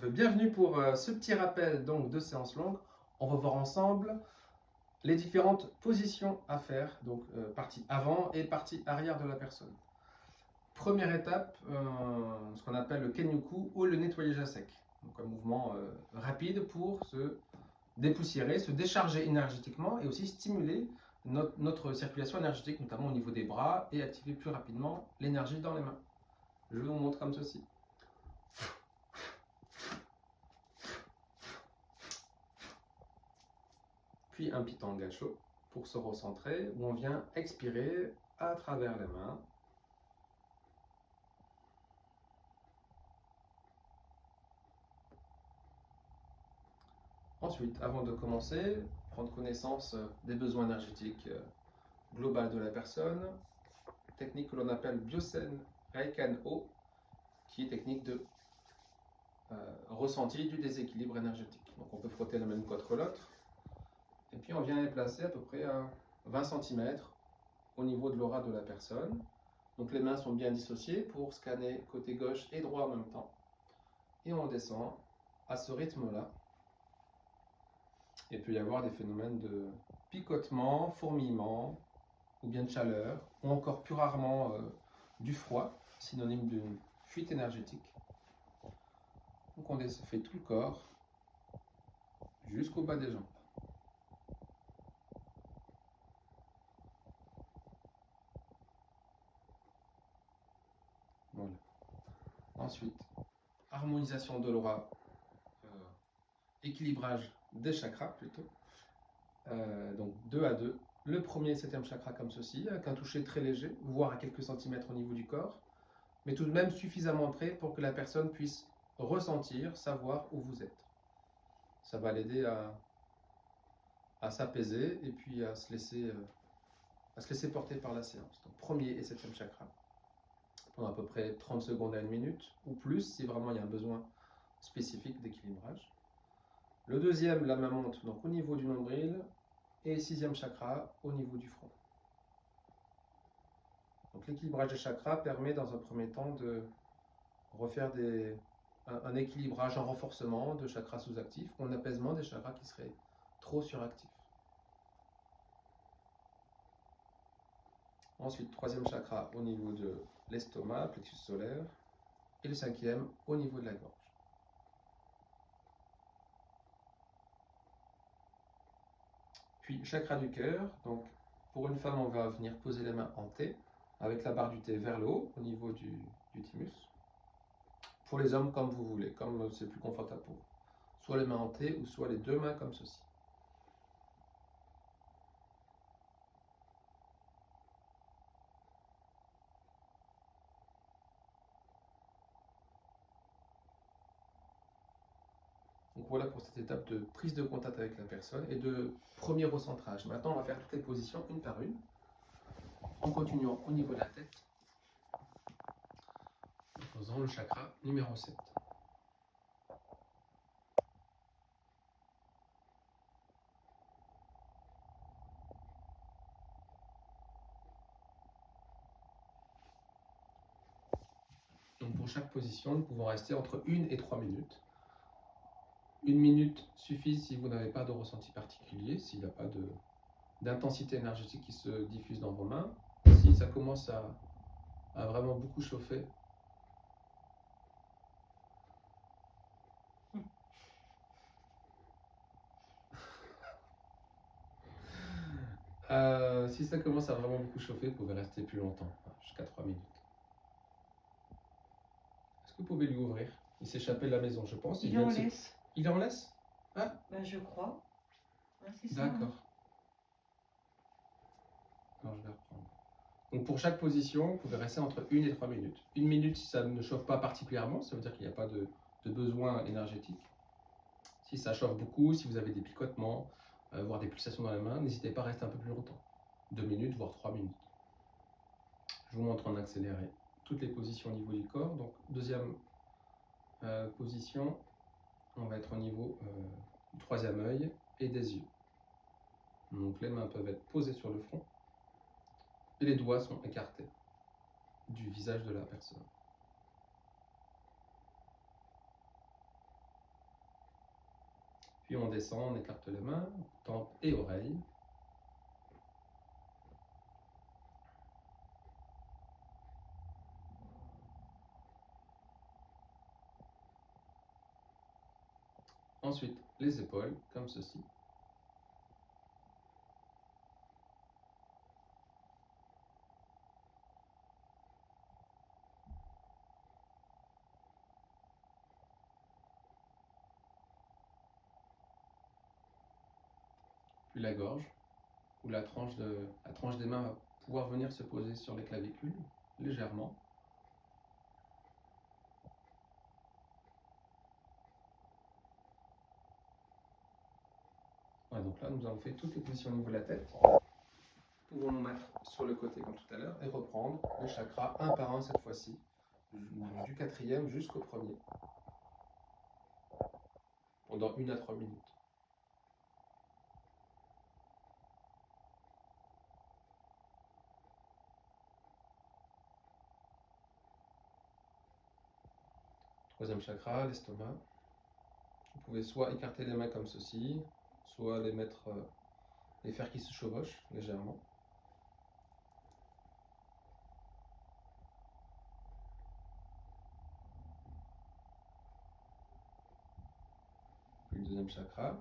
Bienvenue pour ce petit rappel donc de séance longue. On va voir ensemble les différentes positions à faire, donc partie avant et partie arrière de la personne. Première étape, ce qu'on appelle le kenyoku ou le nettoyage à sec. Donc un mouvement rapide pour se dépoussiérer, se décharger énergétiquement et aussi stimuler notre circulation énergétique, notamment au niveau des bras, et activer plus rapidement l'énergie dans les mains. Je vous montre comme ceci. Puis un petit gacho pour se recentrer, où on vient expirer à travers les mains. Ensuite, avant de commencer, prendre connaissance des besoins énergétiques globaux de la personne, technique que l'on appelle Byosen Reikan O, qui est technique de ressenti du déséquilibre énergétique. Donc on peut frotter la main contre l'autre, et puis on vient les placer à peu près à 20 cm au niveau de l'aura de la personne. Donc les mains sont bien dissociées pour scanner côté gauche et droit en même temps. Et on descend à ce rythme-là. Il peut y avoir des phénomènes de picotement, fourmillement, ou bien de chaleur, ou encore plus rarement du froid, synonyme d'une fuite énergétique. Donc on fait tout le corps jusqu'au bas des jambes. Voilà. Ensuite, harmonisation de l'aura, équilibrage des chakras plutôt. Donc 2 à 2. Le premier et 7e chakra comme ceci, avec un toucher très léger, voire à quelques centimètres au niveau du corps, mais tout de même suffisamment près pour que la personne puisse ressentir, savoir où vous êtes. Ça va l'aider à s'apaiser et puis à se laisser porter par la séance. Donc premier et 7e chakra, pendant à peu près 30 secondes à 1 minute, ou plus, si vraiment il y a un besoin spécifique d'équilibrage. Le deuxième, la main monte donc au niveau du nombril, et 6e chakra au niveau du front. Donc l'équilibrage des chakras permet dans un premier temps de refaire un équilibrage, un renforcement de chakras sous-actifs ou un apaisement des chakras qui seraient trop suractifs. Ensuite, 3e chakra au niveau de l'estomac, plexus solaire, et le 5e au niveau de la gorge. Puis chakra du cœur, donc pour une femme on va venir poser les mains en T, avec la barre du T vers le haut au niveau du thymus. Pour les hommes comme vous voulez, comme c'est plus confortable pour vous. Soit les mains en T ou soit les deux mains comme ceci. Donc voilà pour cette étape de prise de contact avec la personne et de premier recentrage. Maintenant on va faire toutes les positions une par une, en continuant au niveau de la tête, en faisant le chakra numéro 7. Donc pour chaque position, nous pouvons rester entre 1 et 3 minutes. 1 minute suffit si vous n'avez pas de ressenti particulier, s'il n'y a pas d'intensité énergétique qui se diffuse dans vos mains. Si ça commence à vraiment beaucoup chauffer, si ça commence à vraiment beaucoup chauffer, vous pouvez rester plus longtemps, jusqu'à 3 minutes. Est-ce que vous pouvez lui ouvrir? Il s'échappait de la maison, je pense. Il en laisse. Il en laisse? Ah, Ben, je crois. Ouais, c'est ça. d'accord. Alors, je vais reprendre. Donc pour chaque position, vous pouvez rester entre 1 et 3 minutes. 1 minute si ça ne chauffe pas particulièrement, ça veut dire qu'il n'y a pas de besoin énergétique. Si ça chauffe beaucoup, si vous avez des picotements, voire des pulsations dans la main, n'hésitez pas à rester un peu plus longtemps. 2 minutes, voire 3 minutes. Je vous montre en accéléré toutes les positions au niveau du corps. Donc deuxième position, on va être au niveau du troisième œil et des yeux. Donc les mains peuvent être posées sur le front et les doigts sont écartés du visage de la personne. Puis on descend, on écarte les mains, tempe et oreille. Ensuite, les épaules, comme ceci. Puis la gorge, où la tranche des mains va pouvoir venir se poser sur les clavicules, légèrement. Voilà, donc là, nous avons fait toutes les positions au niveau de la tête. Nous pouvons nous mettre sur le côté comme tout à l'heure et reprendre les chakras un par un cette fois-ci, du 4e jusqu'au 1er, pendant 1 à 3 minutes. Troisième chakra, l'estomac. Vous pouvez soit écarter les mains comme ceci, soit les faire qui se chevauchent légèrement. Puis le deuxième chakra.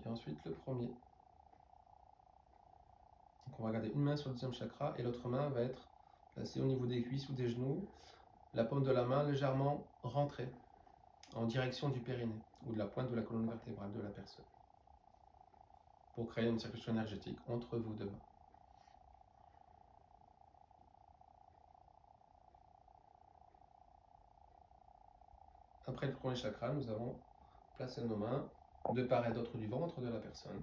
Et ensuite le premier. Donc on va garder une main sur le deuxième chakra et l'autre main va être placée au niveau des cuisses ou des genoux, la paume de la main légèrement rentrée en direction du périnée ou de la pointe de la colonne vertébrale de la personne, pour créer une circulation énergétique entre vos deux mains. Après le premier chakra, nous avons placé nos mains de part et d'autre du ventre de la personne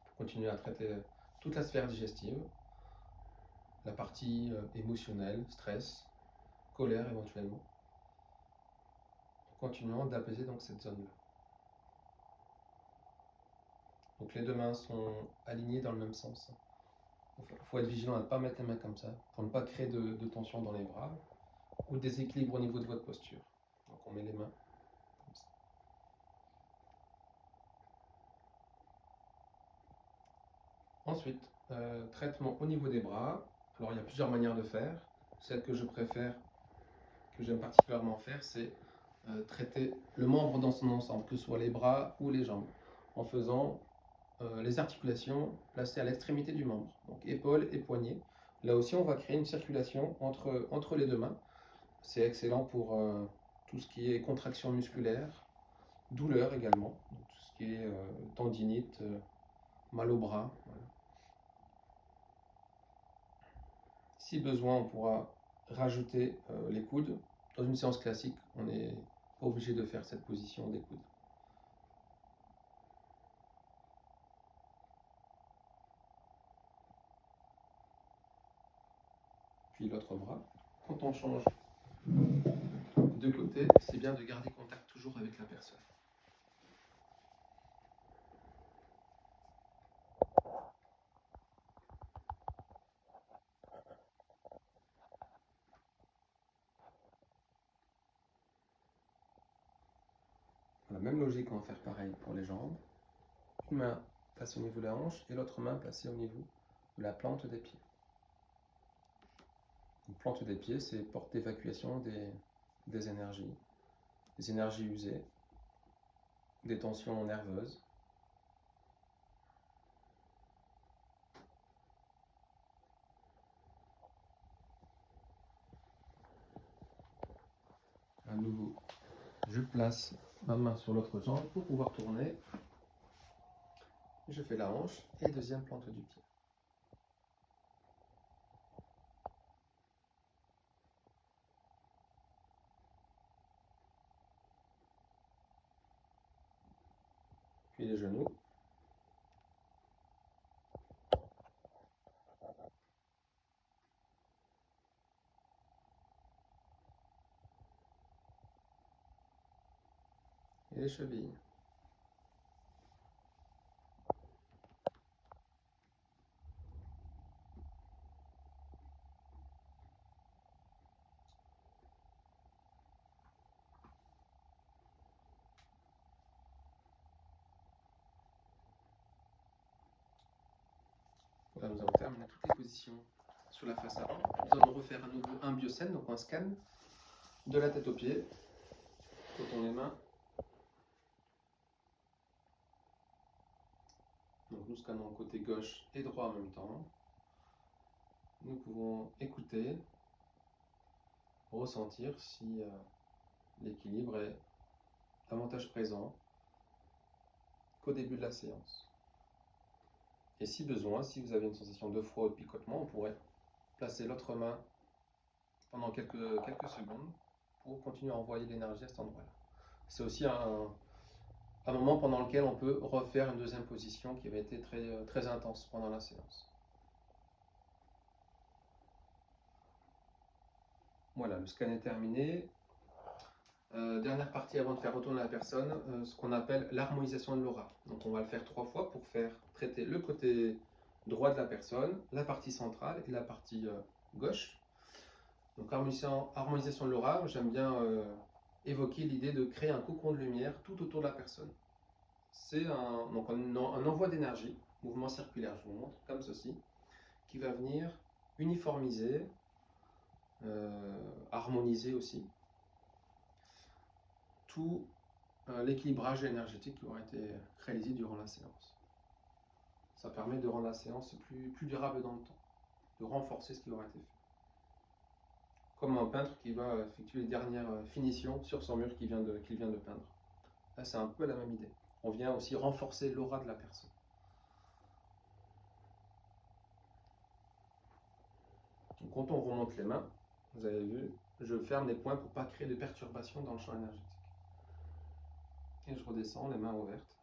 pour continuer à traiter toute la sphère digestive, la partie émotionnelle, stress, colère éventuellement, continuant d'apaiser donc cette zone-là. Donc les deux mains sont alignées dans le même sens. Il faut être vigilant à ne pas mettre les mains comme ça, pour ne pas créer de tension dans les bras ou de déséquilibre au niveau de votre posture. Donc on met les mains comme ça. Ensuite, traitement au niveau des bras. Alors il y a plusieurs manières de faire. Celle que je préfère, que j'aime particulièrement faire, c'est traiter le membre dans son ensemble, que ce soit les bras ou les jambes, en faisant les articulations placées à l'extrémité du membre, donc épaules et poignets. Là aussi, on va créer une circulation entre les deux mains. C'est excellent pour tout ce qui est contraction musculaire, douleur également, donc tout ce qui est tendinite, mal au bras. Voilà. Si besoin, on pourra rajouter les coudes. Dans une séance classique, on n'est pas obligé de faire cette position des coudes. Puis l'autre bras. Quand on change de côté, c'est bien de garder contact toujours avec la personne. La même logique, on va faire pareil pour les jambes. Une main placée au niveau de la hanche et l'autre main placée au niveau de la plante des pieds. Une plante des pieds, c'est porte d'évacuation des énergies usées, des tensions nerveuses. À nouveau, je place ma main sur l'autre jambe pour pouvoir tourner. Je fais la hanche et deuxième plante du pied. Puis les genoux. Et les chevilles. Voilà, nous avons terminé toutes les positions sur la face avant. Nous allons refaire à nouveau un biocène, donc un scan de la tête aux pieds. Cotons les mains. Donc nous scannons côté gauche et droit en même temps. Nous pouvons écouter, ressentir si l'équilibre est davantage présent qu'au début de la séance. Et si besoin, si vous avez une sensation de froid ou de picotement, on pourrait placer l'autre main pendant quelques secondes pour continuer à envoyer l'énergie à cet endroit-là. C'est aussi un moment pendant lequel on peut refaire une deuxième position qui avait été très intense pendant la séance. Voilà, le scan est terminé. Dernière partie avant de faire retourner la personne, ce qu'on appelle l'harmonisation de l'aura. Donc on va le faire 3 fois pour faire traiter le côté droit de la personne, la partie centrale et la partie gauche. Donc harmonisation de l'aura, j'aime bien évoquer l'idée de créer un cocon de lumière tout autour de la personne. C'est donc un envoi d'énergie, mouvement circulaire, je vous montre, comme ceci, qui va venir uniformiser, harmoniser aussi, tout l'équilibrage énergétique qui aura été réalisé durant la séance. Ça permet de rendre la séance plus durable dans le temps, de renforcer ce qui aura été fait. Comme un peintre qui va effectuer les dernières finitions sur son mur qu'il vient de peindre. Là, c'est un peu la même idée. On vient aussi renforcer l'aura de la personne. Donc, quand on remonte les mains, vous avez vu, je ferme les poings pour ne pas créer de perturbation dans le champ énergétique. Et je redescends, les mains ouvertes.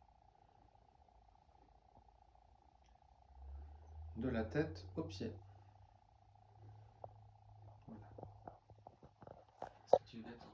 De la tête aux pieds. Voilà. Est-ce que tu veux mettre